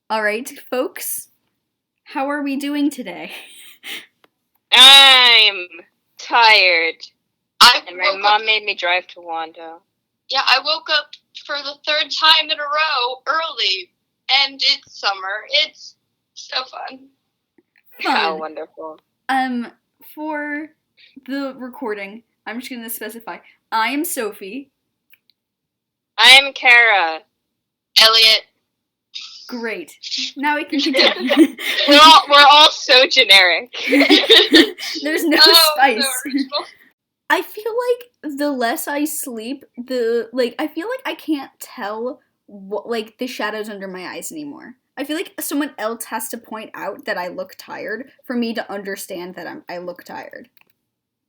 Alright, folks, how are we doing today? I'm tired. And my mom up, made me drive to Wando. Yeah, I woke up for the third time in a row early, and it's summer. It's so fun. How wonderful. For the recording, I'm just gonna specify, I am Sophie. I'm Kara. Elliot. Great. Now we can continue. We're all so generic. There's no spice. So original. I feel like the less I sleep, I feel like I can't tell what, the shadows under my eyes anymore. I feel like someone else has to point out that I look tired for me to understand that I look tired.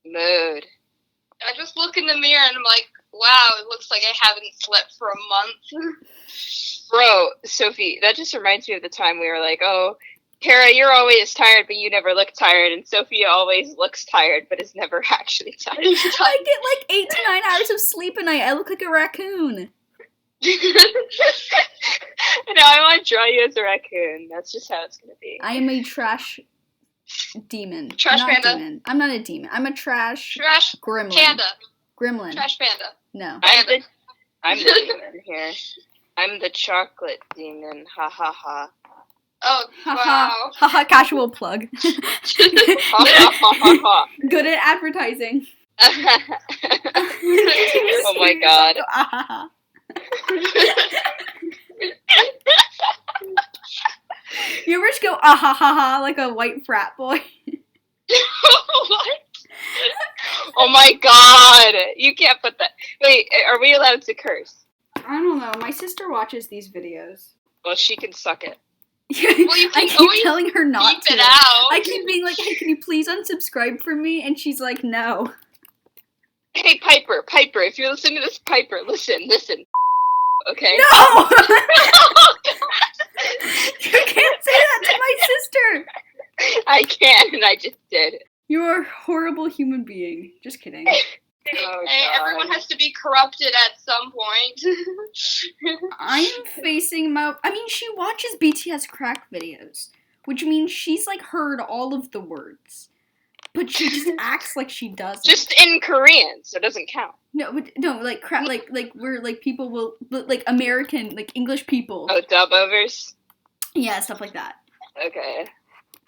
Mood. I just look in the mirror and I'm like, wow, it looks like I haven't slept for a month. Bro, Sophie, that just reminds me of the time we were like, oh, Kara, you're always tired, but you never look tired, and Sophie always looks tired, but is never actually tired. I get 8 to 9 hours of sleep a night. I look like a raccoon. No, I want to draw you as a raccoon. That's just how it's going to be. I am a trash demon. Trash not panda. Demon. I'm not a demon. I'm a trash gremlin. Panda. Gremlin. Trash panda. No. I'm the demon here. I'm the chocolate demon. Ha ha ha. Oh, wow. Haha, casual plug. Ha ha ha ha ha. Good at advertising. Oh my god. You ever just go ah ha ha ha like a white frat boy? What? Oh my god. You can't put that. Wait, are we allowed to curse? I don't know. My sister watches these videos. Well, she can suck it. Well, you I can keep always telling her not beep to. it out. I keep being like, hey, can you please unsubscribe from me? And she's like, no. Hey, Piper, if you're listening to this, Piper, listen. Okay? No! You can't say that to my sister! I can, and I just did. You're a horrible human being. Just kidding. Oh, Hey, everyone has to be corrupted at some point. I'm facing she watches BTS crack videos, which means she's, heard all of the words. But she just acts like she doesn't. Just in Korean, so it doesn't count. Crap, where, people will, American, English people. Oh, dub overs? Yeah, stuff like that. Okay.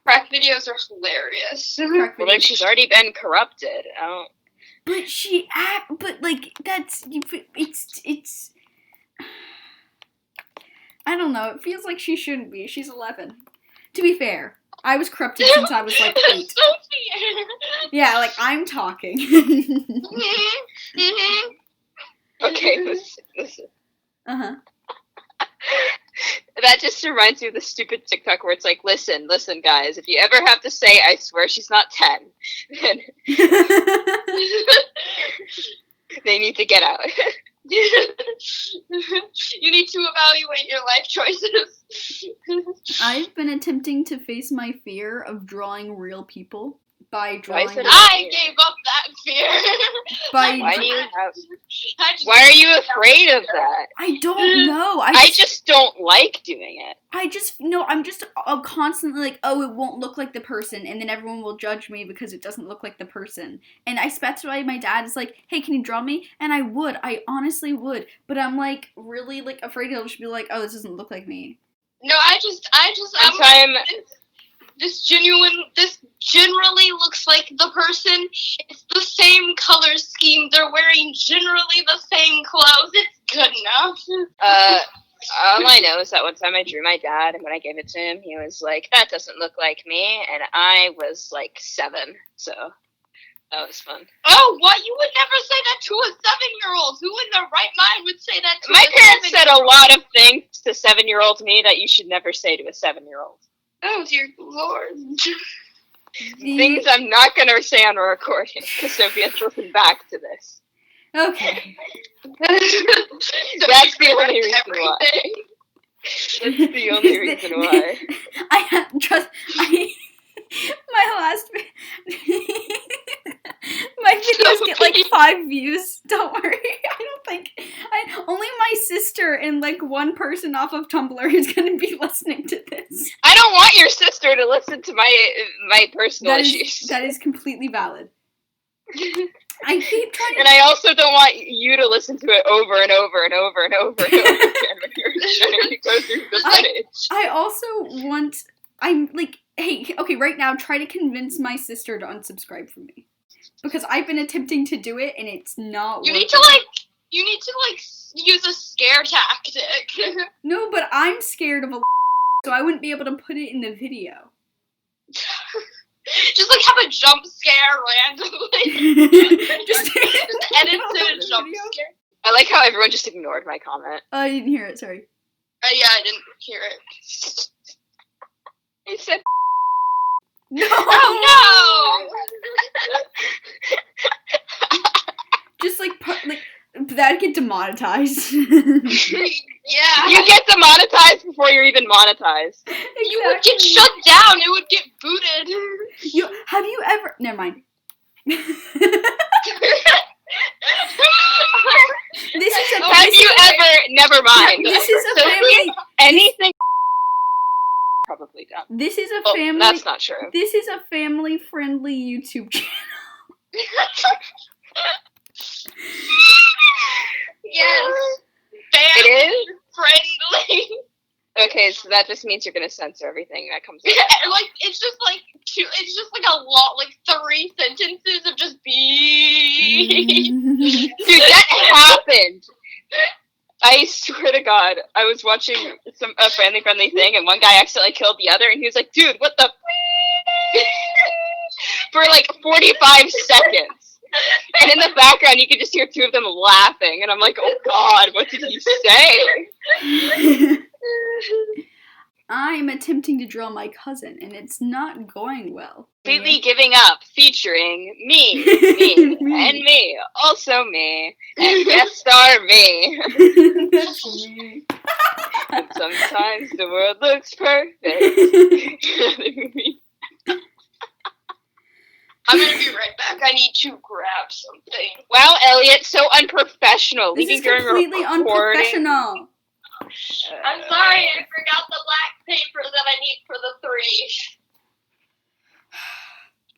Crack videos are hilarious. Crack Well, then videos. she's already been corrupted. But it's, I don't know, it feels like she shouldn't be. She's 11. To be fair, I was corrupted since I was 8. Sophie! Yeah, I'm talking. Okay, listen. Uh-huh. That just reminds me of the stupid TikTok where it's like, listen, guys, if you ever have to say, I swear she's not 10, then they need to get out. You need to evaluate your life choices. I've been attempting to face my fear of drawing real people by drawing. I gave up that fear. Why are you afraid of that? I don't know. I just don't like doing it. I'm just constantly oh, it won't look like the person, and then everyone will judge me because it doesn't look like the person. And that's why my dad is like, hey, can you draw me? And I honestly would, but I'm really afraid he'll just be like, oh, this doesn't look like me. No, this generally looks like the person. It's the same color scheme. They're wearing generally the same clothes. It's good enough. All I know is that one time I drew my dad, and when I gave it to him, he was like, that doesn't look like me, and I was 7, so that was fun. Oh, what? You would never say that to a 7-year-old. Who in their right mind would say that to my a parents said a 7-year-old? lot of things to 7-year-old me that you should never say to a 7-year-old. Oh, dear Lord. Things I'm not going to say on a recording, because Sophie has to listen back to this. Okay. That's the only reason why. That's the only reason why. My videos get 5 views. Don't worry. Only my sister and like one person off of Tumblr is gonna be listening to this. I don't want your sister to listen to my personal issues. That is completely valid. I keep trying to... And I also don't want you to listen to it over and over and over and over and over again when you're trying to go through the footage. I also want... I'm like, hey, okay, right now, try to convince my sister to unsubscribe from me. Because I've been attempting to do it, and it's not You working. need to use a scare tactic. No, but I'm scared of a so I wouldn't be able to put it in the video. Just have a jump scare randomly. Just edit to a jump scare. I like how everyone just ignored my comment. I didn't hear it, sorry. Yeah, I didn't hear it. I said No! Oh Just that'd get demonetized. no! Yeah. you get demonetized before you're even monetized. You would get shut down. It would get booted. Have you ever... Never mind. This is a... Have you ever... Never mind. This is a So family... Anything... Probably done. This is a Oh, family... that's not true. This is a family-friendly YouTube channel. Yes. It is? Friendly. Okay, so that just means you're gonna censor everything that comes out. It's just a lot, 3 sentences of just be. Dude, that happened! I swear to God, I was watching a friendly thing, and one guy accidentally killed the other, and he was like, dude, what the for 45 seconds. And in the background, you could just hear 2 of them laughing, and I'm like, oh God, what did he say? I'm attempting to draw my cousin, and it's not going well. Completely Giving Up, featuring me, and me, also me, and guest star me. That's me. And sometimes the world looks perfect. I'm gonna be right back. I need to grab something. Wow, Elliot, so unprofessional. This is completely unprofessional. I'm sorry, I forgot the black paper that I need for the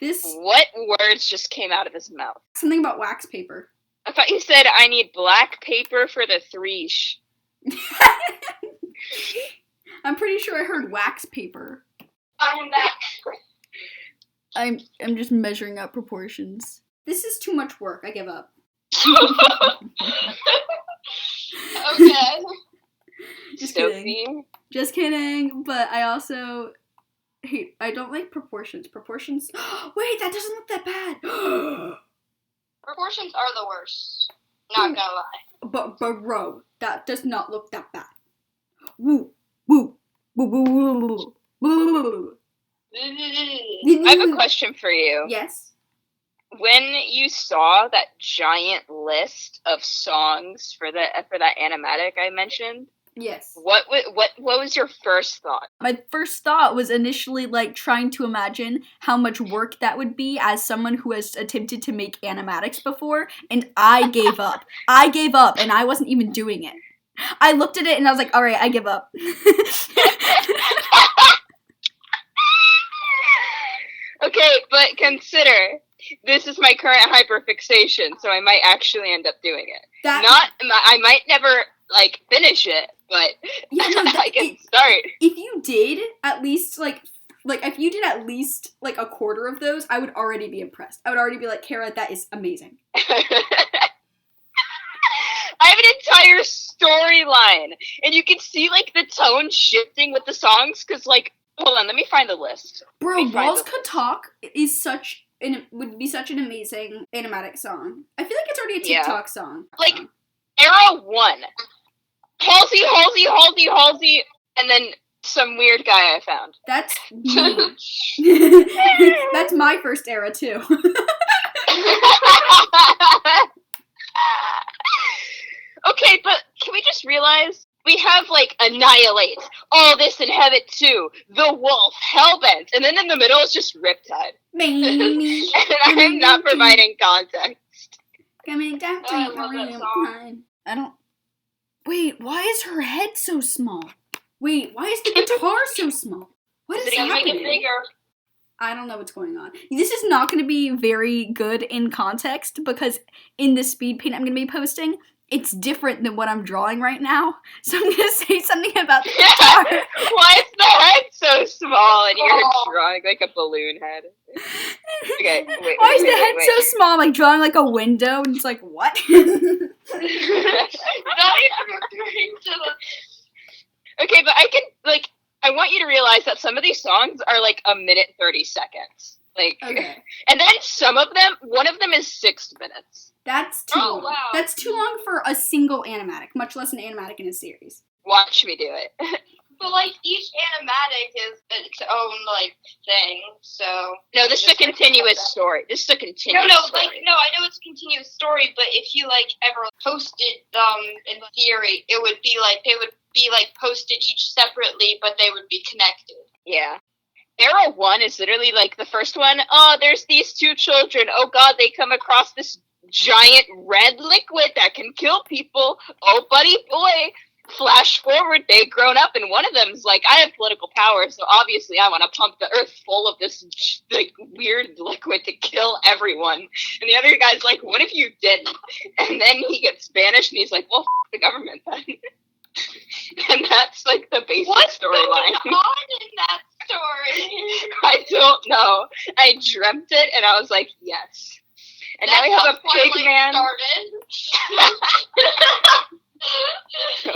3. What words just came out of his mouth? Something about wax paper. I thought you said I need black paper for the 3. I'm pretty sure I heard wax paper. I'm back. I'm just measuring up proportions. This is too much work. I give up. Okay. Just Sophie? kidding. Just kidding. But I also hate. I don't like proportions. Proportions. Wait, that doesn't look that bad. Proportions are the worst. Not gonna lie. But bro, that does not look that bad. Woo, woo, woo, woo, woo, woo. I have a question for you. Yes. When you saw that giant list of songs for that animatic I mentioned, Yes. what was your first thought? My first thought was initially trying to imagine how much work that would be as someone who has attempted to make animatics before, and I gave up. I gave up, and I wasn't even doing it. I looked at it and I was like, all right, I give up. Okay, but consider, this is my current hyperfixation, so I might actually end up doing it. I might never, finish it, but yeah, no, I can start. If you did at least, if you did at least, a quarter of those, I would already be impressed. I would already be like, Kara, that is amazing. I have an entire storyline, and you can see, the tone shifting with the songs, because, hold on, let me find the list. Bro, Walls Could Talk would be such an amazing animatic song. I feel like it's already a TikTok song. Era 1. Halsey, and then some weird guy I found. That's me. That's my first era, too. Okay, but can we just realize we have Annihilate, All This and Have It Too, The Wolf, Hellbent, and then in the middle is just Riptide. And I'm not providing context. Coming down to I love that song. I don't. Wait, why is her head so small? Wait, why is the guitar so small? What is happening? Make it bigger. I don't know what's going on. This is not going to be very good in context because in the speed paint I'm going to be posting, it's different than what I'm drawing right now. So I'm going to say something about the guitar. Why is the head so small and you're drawing like a balloon head? Okay, wait. Why is the head so small? I'm like drawing like a window and it's like, what? Okay, but I want you to realize that some of these songs are like a minute 30 seconds. Like, okay. And then one of them is 6 minutes. That's too long. Wow. That's too long for a single animatic, much less an animatic in a series. Watch me do it. But, like, each animatic is its own, like, thing, so... No, this is a continuous story. This is a continuous story. I know it's a continuous story, but if you, like, ever posted, in theory, it would be, like, they would be, like, posted each separately, but they would be connected. Yeah. Era 1 is literally, like, the first one, oh, there's these 2 children, oh god, they come across this giant red liquid that can kill people, oh, buddy boy. Flash forward, they've grown up, and one of them's like, I have political power, so obviously I want to pump the earth full of this, like, weird liquid to kill everyone. And the other guy's like, what if you didn't? And then he gets banished, and he's like, well, the government then. And that's, like, the basic storyline. What's going on in that story? I don't know. I dreamt it, and I was like, yes. And now we have a pig man.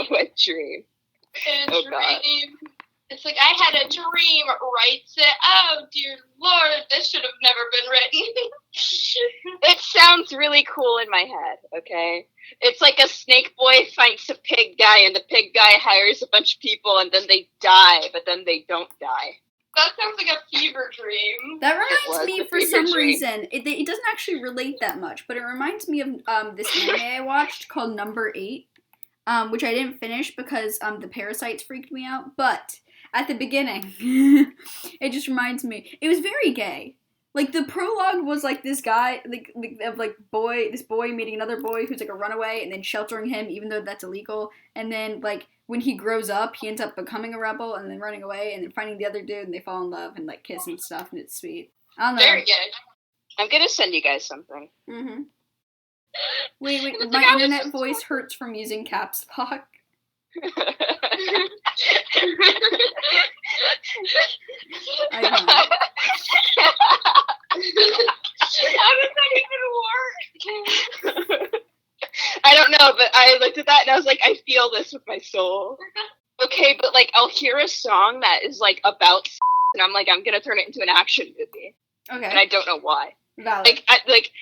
What dream? God. It's like, I had a dream, writes it. Oh, dear Lord, this should have never been written. It sounds really cool in my head, okay? It's like a snake boy fights a pig guy, and the pig guy hires a bunch of people, and then they die, but then they don't die. That sounds like a fever dream. That reminds me, for some reason, it doesn't actually relate that much, but it reminds me of this anime I watched called Number 8. Which I didn't finish because the parasites freaked me out. But at the beginning, it just reminds me. It was very gay. Like the prologue was like this guy, this boy meeting another boy who's like a runaway, and then sheltering him, even though that's illegal. And then like when he grows up, he ends up becoming a rebel, and then running away, and then finding the other dude, and they fall in love and like kiss and stuff, and it's sweet. I don't know. Very gay. I'm gonna send you guys something. Mm-hmm. Wait, my internet voice hurts from using caps lock. I don't know. How does that even work? I don't know, but I looked at that and I was like, I feel this with my soul. Okay, but like, I'll hear a song that is like about and I'm like, I'm gonna turn it into an action movie. Okay. And I don't know why. Valid. Like,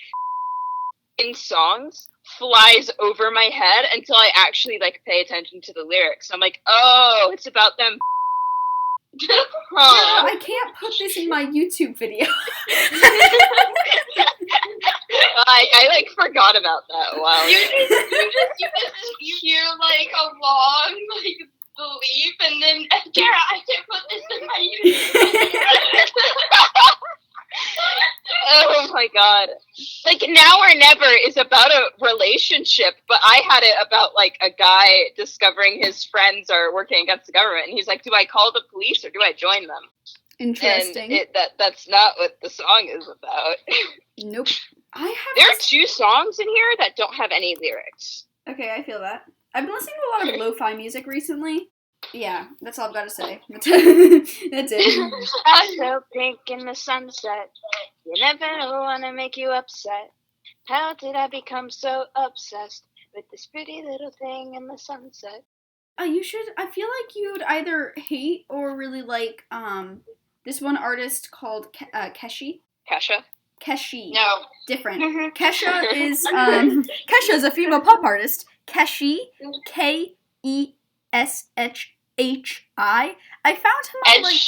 in songs flies over my head until I actually like pay attention to the lyrics. I'm like, oh, it's about them. Huh. I can't put this in my YouTube video. I like forgot about that. Wow. You hear like a long like belief, and then Kara, I can't put this in my YouTube. Oh my god. Like, Now or Never is about a relationship, but I had it about, like, a guy discovering his friends are working against the government, and he's like, do I call the police or do I join them? Interesting. And that's not what the song is about. Nope. There are 2 songs in here that don't have any lyrics. Okay, I feel that. I've been listening to a lot of lo-fi music recently. Yeah, that's all I've got to say. That's it. I'm so pink in the sunset. You never want to make you upset. How did I become so obsessed with this pretty little thing in the sunset? You should. I feel like you'd either hate or really like this one artist called Keshi. Kesha? Keshi. No. Different. Kesha is a female pop artist. Keshi. Keshi. I found him on like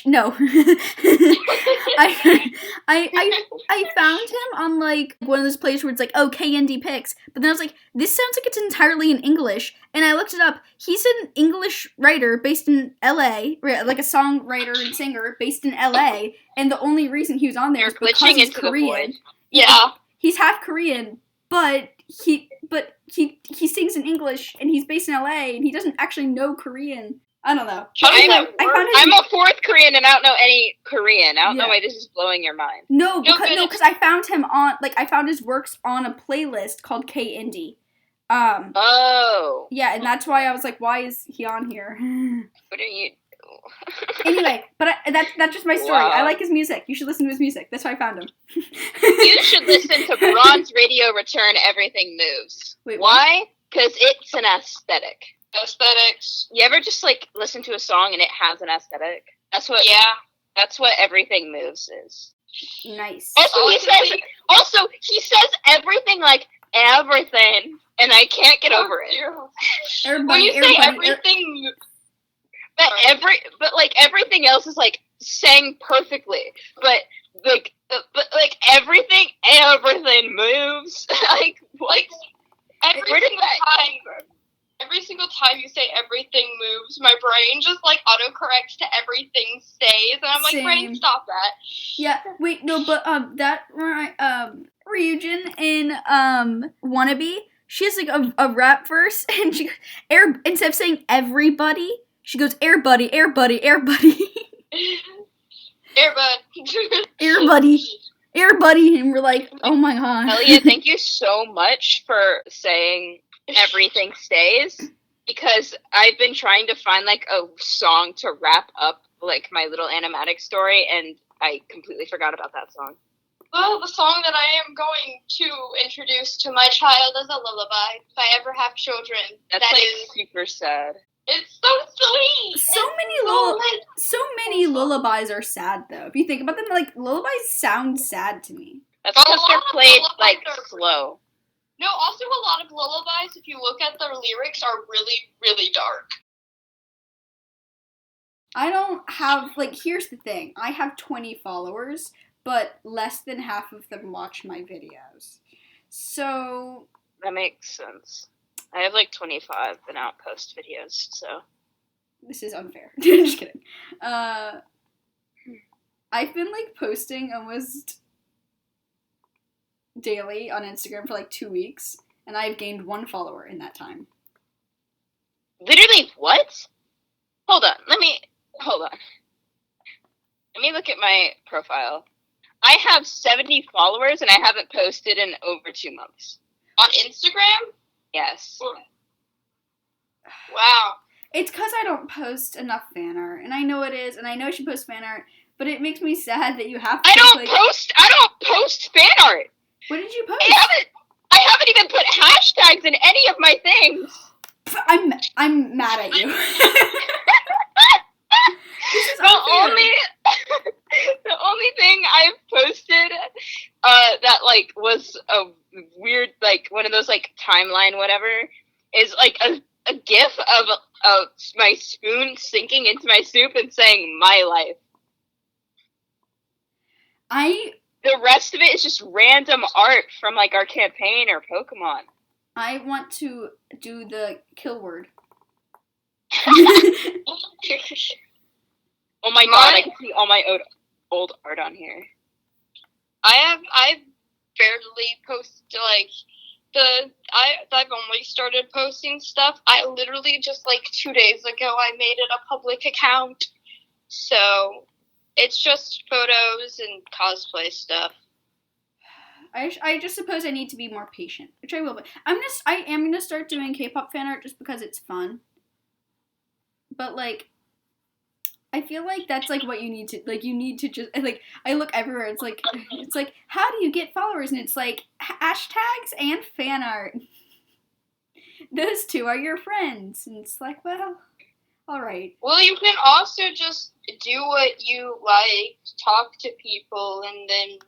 no. I found him on like one of those places where it's like, oh, KND Picks, but then I was like, this sounds like it's entirely in English, and I looked it up. He's an English writer based in LA, like a songwriter and singer based in LA, and the only reason he was on there is because he's Korean. Yeah. He's half Korean, but he sings in English, and he's based in LA, and he doesn't actually know Korean. I don't know. I'm a fourth Korean, and I don't know any Korean. I don't know why this is blowing your mind. No, because I found him I found his works on a playlist called K Indie. Oh. Yeah, and that's why I was like, why is he on here? What are you... Anyway, but that's just my story. Wow. I like his music. You should listen to his music. That's how I found him. You should listen to Bronze Radio Return Everything Moves. Wait, why? Because it's an aesthetic. Aesthetics. You ever just, like, listen to a song and it has an aesthetic? That's what Everything Moves is. Nice. Also, he says everything like everything, and I can't get over it. When you say everything... But everything else is like sang perfectly. But everything moves. Every single time you say everything moves, my brain just like autocorrects to everything stays, and I'm like, brain, stop that. Yeah, wait, no, but that Ryujin in Wannabe, she has like a rap verse, and she instead of saying everybody, she goes air buddy, air buddy, air buddy. Air bud. Air buddy. Air buddy, and we're like, oh my god. Elliot, thank you so much for saying everything stays, because I've been trying to find like a song to wrap up like my little animatic story, and I completely forgot about that song. Well, the song that I am going to introduce to my child as a lullaby, if I ever have children. That's super sad. It's so sweet. So many lullabies are sad though. If you think about them, like lullabies sound sad to me. That's because they're played like slow. No, also a lot of lullabies, if you look at their lyrics, are really, really dark. I don't have, here's the thing. I have 20 followers, but less than half of them watch my videos. So... That makes sense. I have 25 and I don't post videos, so... This is unfair. Just kidding. I've been, posting almost... daily on Instagram for 2 weeks, and I've gained 1 follower in that time. Literally what? Hold on. Let me look at my profile. I have 70 followers and I haven't posted in over 2 months. On Instagram? Yes. Wow. It's because I don't post enough fan art, and I know it is, and I know I should post fan art, but it makes me sad that you have to I don't post fan art. What did you post? I haven't even put hashtags in any of my things. I'm mad at you. This is the only thing I've posted that was a weird one of those timeline whatever is a gif of my spoon sinking into my soup and saying my life. The rest of it is just random art from our campaign or Pokemon. I want to do the kill word. Oh my god, I can see all my old art on here. I barely post I've only started posting stuff. I literally just 2 days ago I made it a public account. So it's just photos and cosplay stuff. I just suppose I need to be more patient, which I will be. I am gonna start doing K-pop fan art just because it's fun. But I feel like that's what you need to you need to just I look everywhere. It's how do you get followers? And it's hashtags and fan art. Those two are your friends, and it's well, all right. Well, you can also just do what you like, talk to people, and then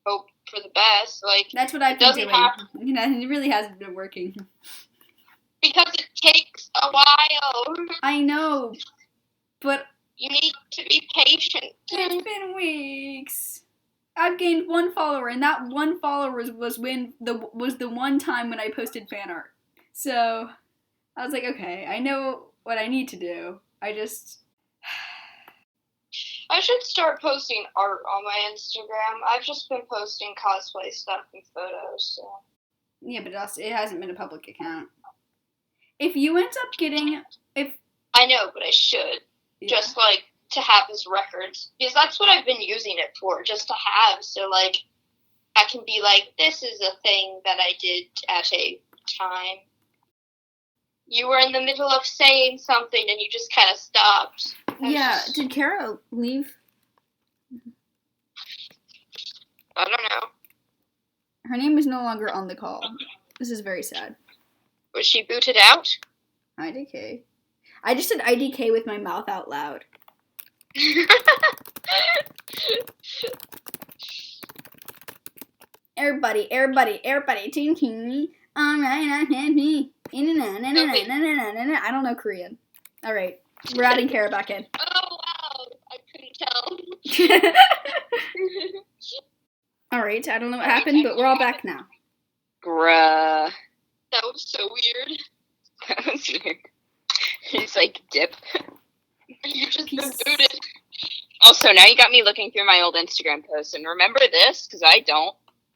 hope for the best. That's what I've been doing. It really hasn't been working. Because it takes a while. I know, but you need to be patient. It's been weeks. I've gained 1 follower, and that 1 follower was the one time when I posted fan art. So I was okay, I know what I need to do. I should start posting art on my Instagram. I've just been posting cosplay stuff and photos, so. Yeah, but it hasn't been a public account. If you end up getting... I know, but I should. Yeah. Just, like, to have as records. Because that's what I've been using it for, just to have. So, like, I can be like, this is a thing that I did at a time. You were in the middle of saying something and you just kind of stopped. Yeah, did Kara leave? I don't know. Her name is no longer on the call. This is very sad. Was she booted out? IDK. I just said IDK with my mouth out loud. Everybody, team me. Alright, me. I don't know Korean. Alright, we're adding Kara back in. Oh, wow. I couldn't tell. Alright, I don't know what happened, but we're all back now. Bruh. That was so weird. That was weird. He's like, dip. You just been booted. Also, now you got me looking through my old Instagram posts, and remember this? Because I don't.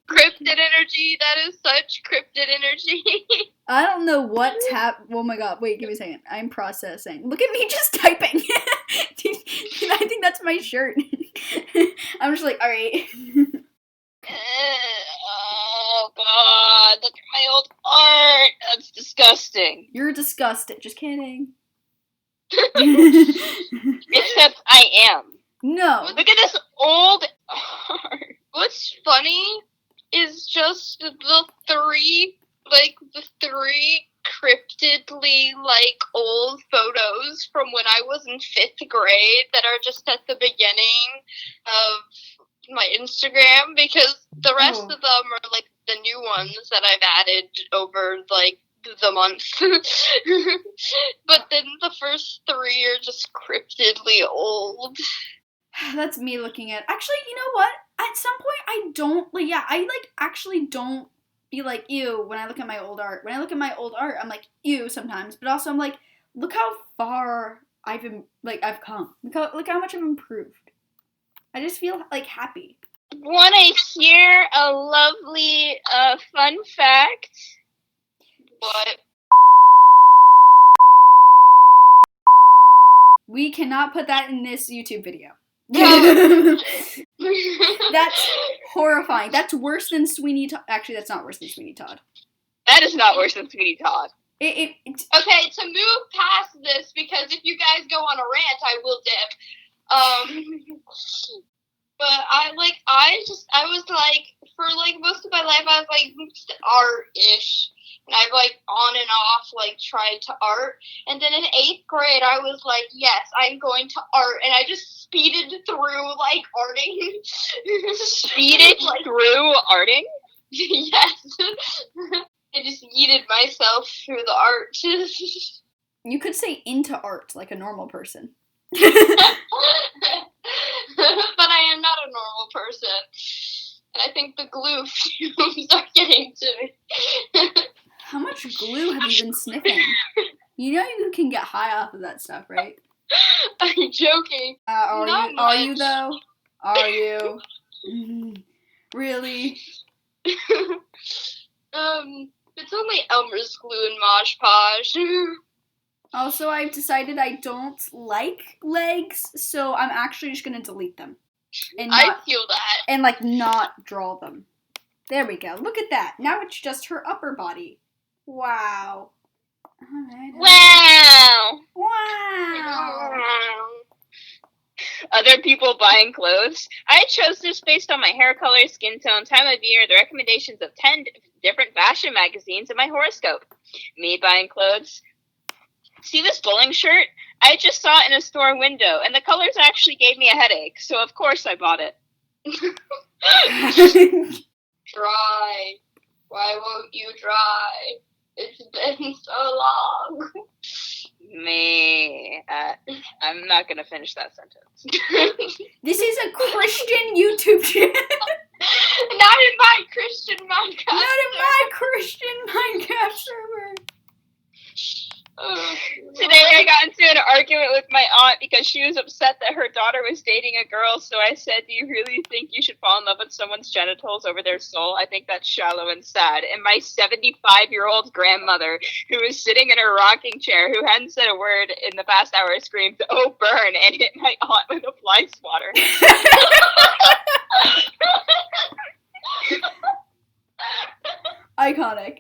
Cryptid energy, that is such cryptid energy. I don't know what's oh my god, wait, give me a second. I'm processing. Look at me just typing. I think that's my shirt. I'm just like, alright. Oh god, look at my old art. That's disgusting. You're disgusted. Just kidding. Except I am. No. Look at this old art. What's funny is just the three cryptidly, like, old photos from when I was in 5th grade that are just at the beginning of my Instagram, because the rest of them are, like, the new ones that I've added over, like, the month. But then the first 3 are just cryptidly old. That's me looking at... Actually, you know what? At some point, I don't... Like, yeah, I, like, actually don't be like, ew, when I look at my old art. When I look at my old art, I'm like, ew, sometimes. But also, I'm like, look how far I've come. Look how much I've improved. I just feel, like, happy. Want to hear a lovely, fun fact? What? We cannot put that in this YouTube video. That's horrifying. That's worse than Sweeney Todd. Actually, that's not worse than Sweeney Todd. That is not worse than Sweeney Todd. Okay, to move past this, because if you guys go on a rant, I will dip. But I was like, for like most of my life, I was like, art-ish. And I've like on and off like tried to art. And then in 8th grade, I was like, yes, I'm going to art. And I just speeded through like arting. Speeded through arting? Yes. I just yeeted myself through the art. You could say into art like a normal person. But I am not a normal person. And I think the glue fumes are getting to me. How much glue have you been sniffing? You know you can get high off of that stuff, right? I'm joking. Are you though? Are you? Really? It's only Elmer's glue and Mosh Posh. Also, I've decided I don't like legs, so I'm actually just gonna delete them. I feel that. And, like, not draw them. There we go. Look at that. Now it's just her upper body. Wow. Alright. Wow. Other people buying clothes. I chose this based on my hair color, skin tone, time of year, the recommendations of 10 different fashion magazines, and my horoscope. Me buying clothes. See this bowling shirt? I just saw it in a store window, and the colors actually gave me a headache, so of course I bought it. Dry. Why won't you dry? It's been so long. I'm not gonna finish that sentence. This is a Christian YouTube channel. Not in my Christian Minecraft. Not in my Christian Minecraft server. Today I got into an argument with my aunt because she was upset that her daughter was dating a girl, so I said, do you really think you should fall in love with someone's genitals over their soul? I think that's shallow and sad. And my 75-year-old grandmother, who was sitting in her rocking chair, who hadn't said a word in the past hour, screamed, "Oh, burn," and hit my aunt with a fly swatter. Iconic.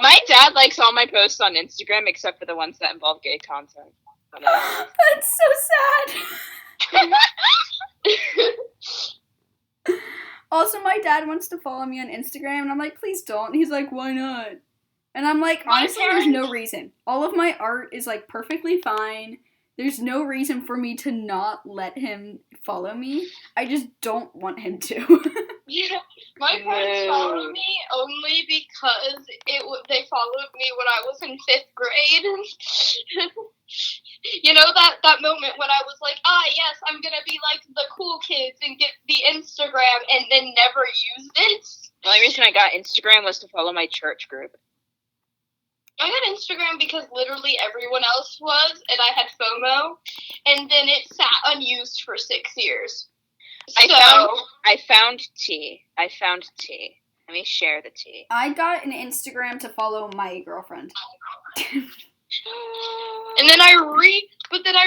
My dad likes all my posts on Instagram except for the ones that involve gay content. That's so sad. Also, my dad wants to follow me on Instagram, and I'm like, please don't. He's like, why not? And I'm like, honestly, there's no reason. All of my art is, like, perfectly fine. There's no reason for me to not let him follow me. I just don't want him to. Yeah, my parents followed me only because they followed me when I was in 5th grade. You know that moment when I was like, yes, I'm gonna be like the cool kids and get the Instagram, and then never used it. The only reason I got Instagram was to follow my church group. I got Instagram because literally everyone else was, and I had FOMO, and then it sat unused for 6 years. I found tea. Let me share the tea. I got an Instagram to follow my girlfriend. And then I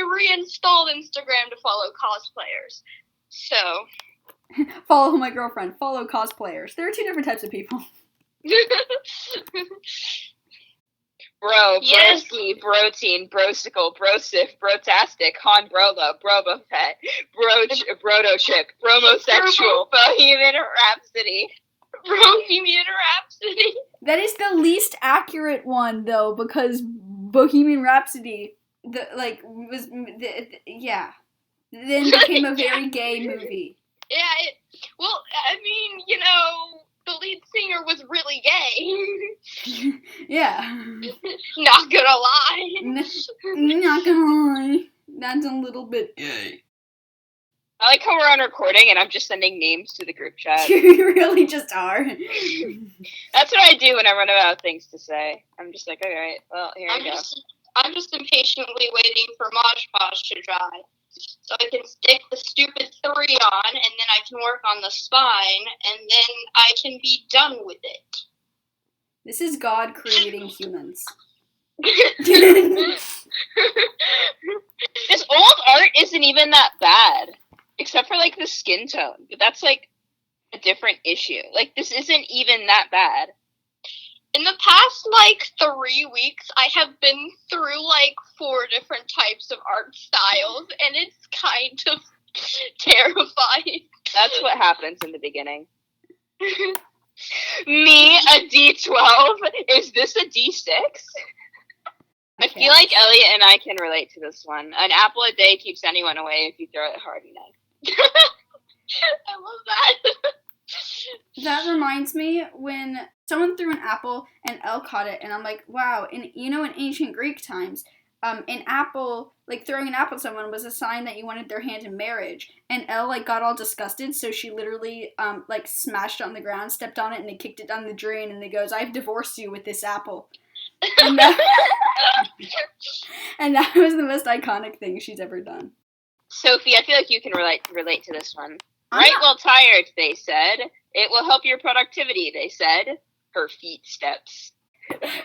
reinstalled Instagram to follow cosplayers. So follow my girlfriend. Follow cosplayers. There are 2 different types of people. Bro, yes. Broski, Broteen, Brosicle, Brosif, Brotastic, Han Brolo, Brobo Fett, Brodoship, Bromosexual, Bohemian Rhapsody. Bohemian Rhapsody. That is the least accurate one, though, because Bohemian Rhapsody, then became a very gay movie. Yeah, well, I mean, you know, the lead singer was really gay. Yeah. Not gonna lie. Not gonna lie. That's a little bit gay. I like how we're on recording and I'm just sending names to the group chat. You really just are. That's what I do when I run out of things to say. I'm just like, alright, well, here I go. I'm just impatiently waiting for Mod Podge to dry. So I can stick the stupid 3 on, and then I can work on the spine, and then I can be done with it. This is God creating humans. This old art isn't even that bad. Except for, like, the skin tone. But that's, like, a different issue. Like, this isn't even that bad. In the past, like, 3 weeks, I have been through, like, 4 different types of art styles, and it's kind of terrifying. That's what happens in the beginning. Me, a D12? Is this a D6? I feel like Elliot and I can relate to this one. An apple a day keeps anyone away if you throw it hard enough. I love that. That reminds me when someone threw an apple and Elle caught it, and I'm like, wow. And you know, in ancient Greek times, an apple, like throwing an apple at someone was a sign that you wanted their hand in marriage. And Elle like got all disgusted, so she literally like smashed it on the ground, stepped on it, and they kicked it down the drain. And they goes, "I've divorced you with this apple." And that was the most iconic thing she's ever done. Sophie, I feel like you can relate to this one. Right while tired, they said. It will help your productivity, they said. Her feet steps.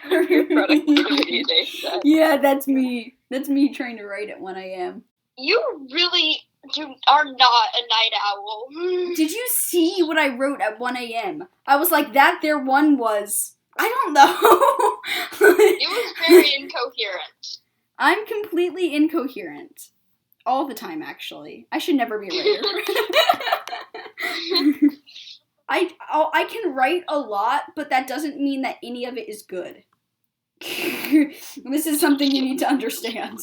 Your productivity, they said. Yeah, that's me. That's me trying to write at 1 a.m. You really are not a night owl. Did you see what I wrote at 1 a.m.? I was like, that there one was... I don't know. It was very incoherent. I'm completely incoherent. All the time, actually. I should never be a writer. I can write a lot, but that doesn't mean that any of it is good. This is something you need to understand.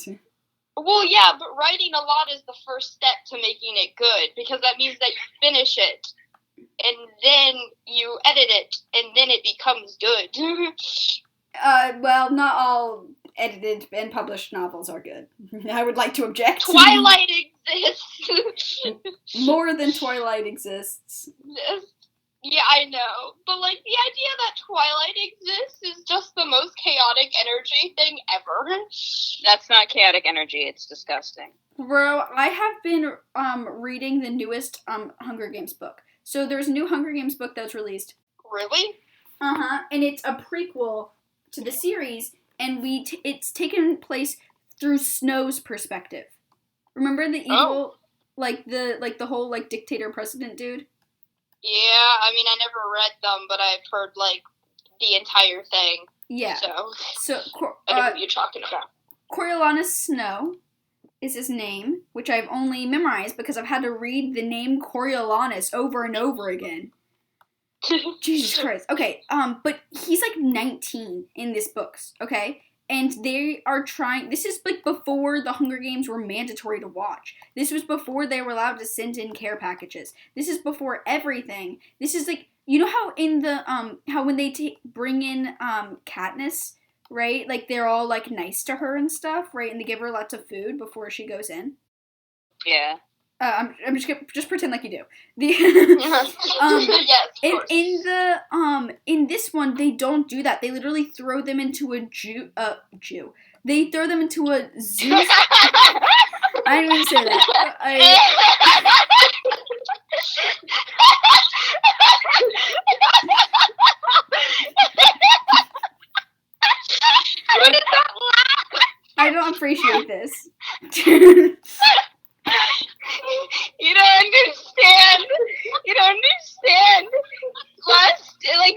Well, yeah, but writing a lot is the first step to making it good, because that means that you finish it, and then you edit it, and then it becomes good. Well, not all edited and published novels are good. I would like to object. Twilight exists! More than Twilight exists. Yes. Yeah, I know. But, like, the idea that Twilight exists is just the most chaotic energy thing ever. That's not chaotic energy. It's disgusting. Bro, I have been reading the newest Hunger Games book. So there's a new Hunger Games book that was released. Really? Uh-huh. And it's a prequel to the series, and it's taken place through Snow's perspective. Remember the evil, like the whole like dictator president dude? Yeah, I mean, I never read them, but I've heard, like, the entire thing. Yeah. So I know what you're talking about. Coriolanus Snow is his name, which I've only memorized because I've had to read the name Coriolanus over and over again. Jesus Christ. Okay, but he's like 19 in this books, okay? And they are trying, this is like before the Hunger Games were mandatory to watch. This was before they were allowed to send in care packages. This is before everything. This is like, you know how in the, how when they bring in, Katniss, right? Like they're all like nice to her and stuff, right? And they give her lots of food before she goes in. Yeah. I'm just gonna pretend like you do. Yes, in this one they don't do that. They literally throw them into a Jew. They throw them into a zoo. I didn't even say that. I don't appreciate this. You don't understand. You don't understand.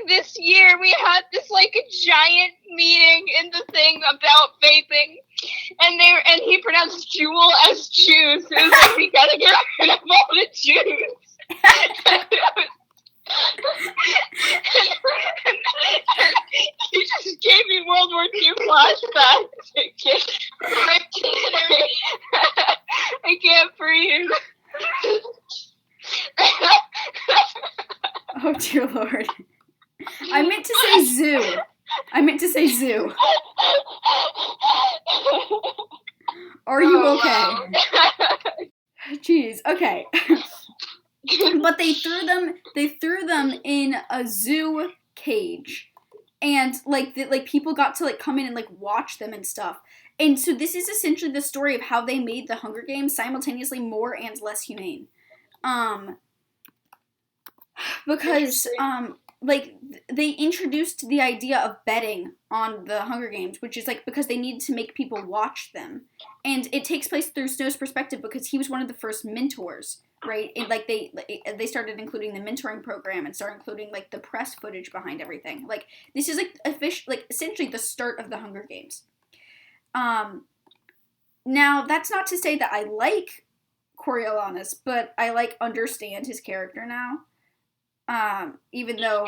This year, we had this, like, a giant meeting in the thing about vaping. And he pronounced Jewel as Jews. So it was like, we gotta get rid of all the Jews. You just gave me World War II flashbacks. I can't breathe. Oh dear Lord. I meant to say zoo. Are you okay? Jeez, okay. But they threw them in a zoo cage. And like people got to like come in and like watch them and stuff. And so this is essentially the story of how they made the Hunger Games simultaneously more and less humane. Because like they introduced the idea of betting on the Hunger Games, which is like because they needed to make people watch them. And it takes place through Snow's perspective because he was one of the first mentors, right? And like they started including the mentoring program and started including like the press footage behind everything. Like this is like essentially the start of the Hunger Games. Now that's not to say that I like Coriolanus, but I like understand his character now. Even though,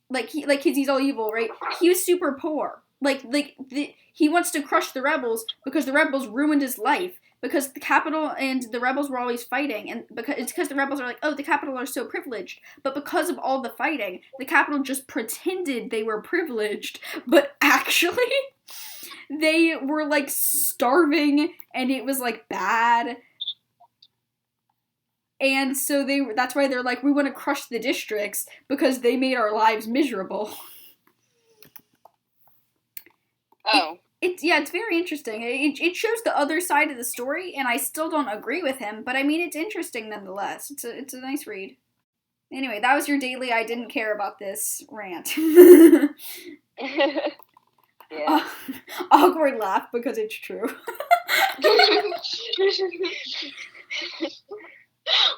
like he's all evil, right? He was super poor. He wants to crush the rebels because the rebels ruined his life. Because the Capitol and the rebels were always fighting, and because the rebels are like, oh, the Capitol are so privileged. But because of all the fighting, the Capitol just pretended they were privileged, but actually, they were like starving, and it was like bad. And so that's why they're like, we want to crush the districts because they made our lives miserable. Oh. It's very interesting. It shows the other side of the story, and I still don't agree with him, but I mean, it's interesting nonetheless. It's a nice read. Anyway, that was your daily I didn't care about this rant. Yeah. Awkward laugh because it's true.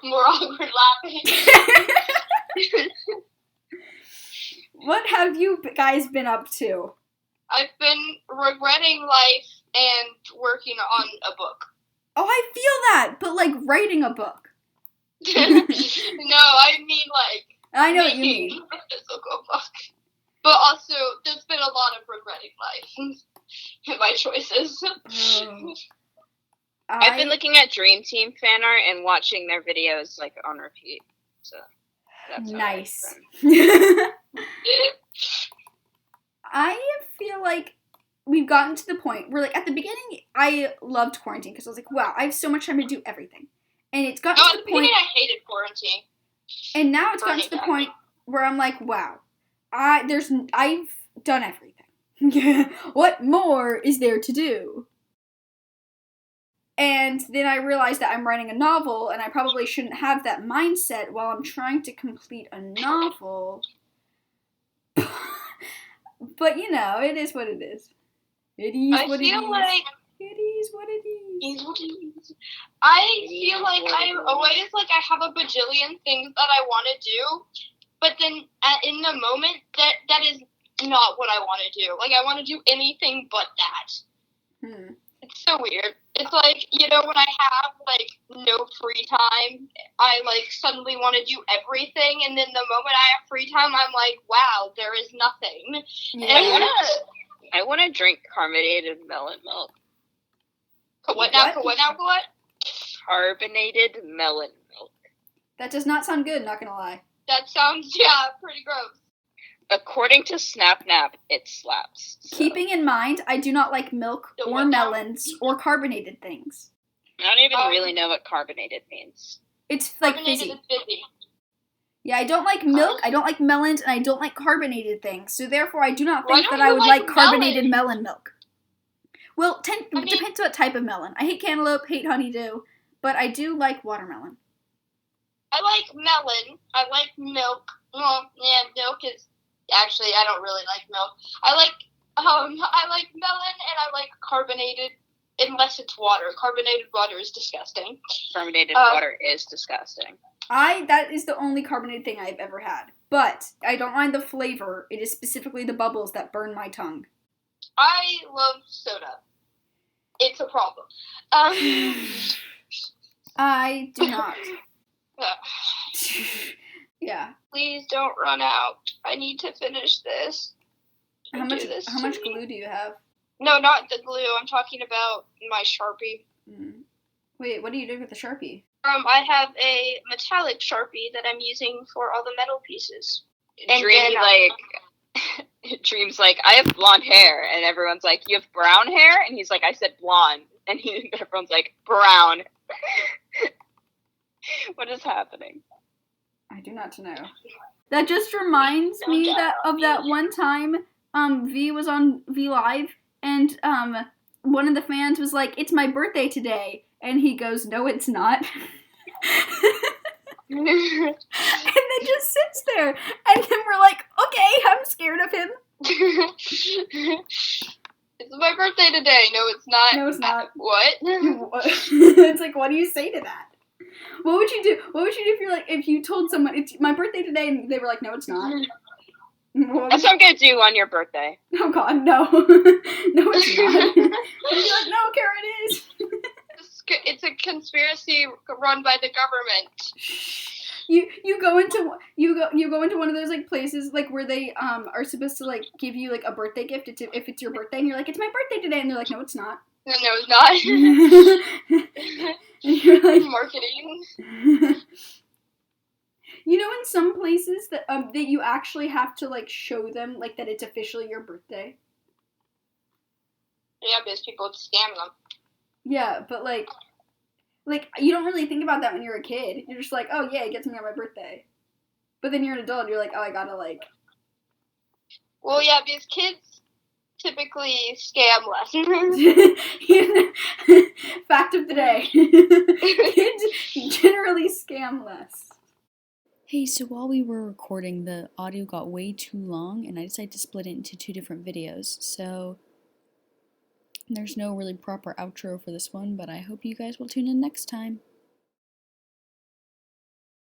More awkward laughing. What have you guys been up to? I've been regretting life and working on a book. Oh, I feel that, but like writing a book. No, I mean like I know what you mean. A physical book. But also, there's been a lot of regretting life and my choices. I've been looking at Dream Team fan art and watching their videos like on repeat. So that's nice. I feel like we've gotten to the point where, like, at the beginning, I loved quarantine because I was like, wow, I have so much time to do everything. And it's gotten to the point. I hated quarantine. And now it's gotten to the point where I'm like, wow, I've done everything. What more is there to do? And then I realized that I'm writing a novel, and I probably shouldn't have that mindset while I'm trying to complete a novel. But, you know, it is what it is. It is what it is. It is what it is. I feel like I'm always like I have a bajillion things that I want to do, but then in the moment that is not what I want to do. Like I want to do anything but that. It's so weird. It's like, you know, when I have like no free time, I like suddenly want to do everything, and then the moment I have free time, I'm like, wow, there is nothing. Yeah. And I want to drink carbonated melon milk. What? Carbonated melon milk. That does not sound good, not gonna lie. That sounds, pretty gross. According to SnapNap, it slaps. So. Keeping in mind, I do not like milk or melons or carbonated things. I don't even really know what carbonated means. It's like fizzy. Yeah, I don't like milk, I don't like melons, and I don't like carbonated things. So therefore, I do not think that I would like carbonated melon milk. Well, depends what type of melon. I hate cantaloupe, hate honeydew, but I do like watermelon. I like melon. I like milk. Well, yeah, milk is actually I don't really like milk. I like melon and I like carbonated unless it's water. Carbonated water is disgusting. Carbonated water is disgusting. That is the only carbonated thing I've ever had. But I don't mind the flavor. It is specifically the bubbles that burn my tongue. I love soda. It's a problem. I do not. Yeah. Please don't run out. I need to finish this. How much glue do you have? No, not the glue. I'm talking about my Sharpie. Wait, what do you do with the Sharpie? I have a metallic Sharpie that I'm using for all the metal pieces. Dream's like, I have blonde hair, and everyone's like, you have brown hair? And he's like, I said blonde. And everyone's like, brown. What is happening? I do not know. That just reminds me of that one time V was on V Live, and one of the fans was like, it's my birthday today. And he goes, no, it's not. And then just sits there. And then we're like, okay, I'm scared of him. It's my birthday today. No, it's not. No, it's not. What? It's like, what do you say to that? What would you do? What would you do if you told someone, it's my birthday today, and they were like, no, it's not? That's what I'm going to do on your birthday. Oh, God, no. No, it's not. You'd be like, no, Kara, it is. It's a conspiracy run by the government. You go into one of those like places like where they are supposed to like give you like a birthday gift if it's your birthday, and you're like, it's my birthday today, and they're like, no, it's not. No, it's not. And you're like, marketing. You know, in some places that you actually have to like show them like that it's officially your birthday. Yeah, because people scam them. Yeah, but like you don't really think about that when you're a kid. You're just like, oh yeah, it gets me on my birthday. But then you're an adult, you're like, oh, I gotta like. Well, yeah, because kids typically scam less. Fact of the day. Kids generally scam less. Hey, so while we were recording, the audio got way too long, and I decided to split it into 2 different videos. So there's no really proper outro for this one, but I hope you guys will tune in next time.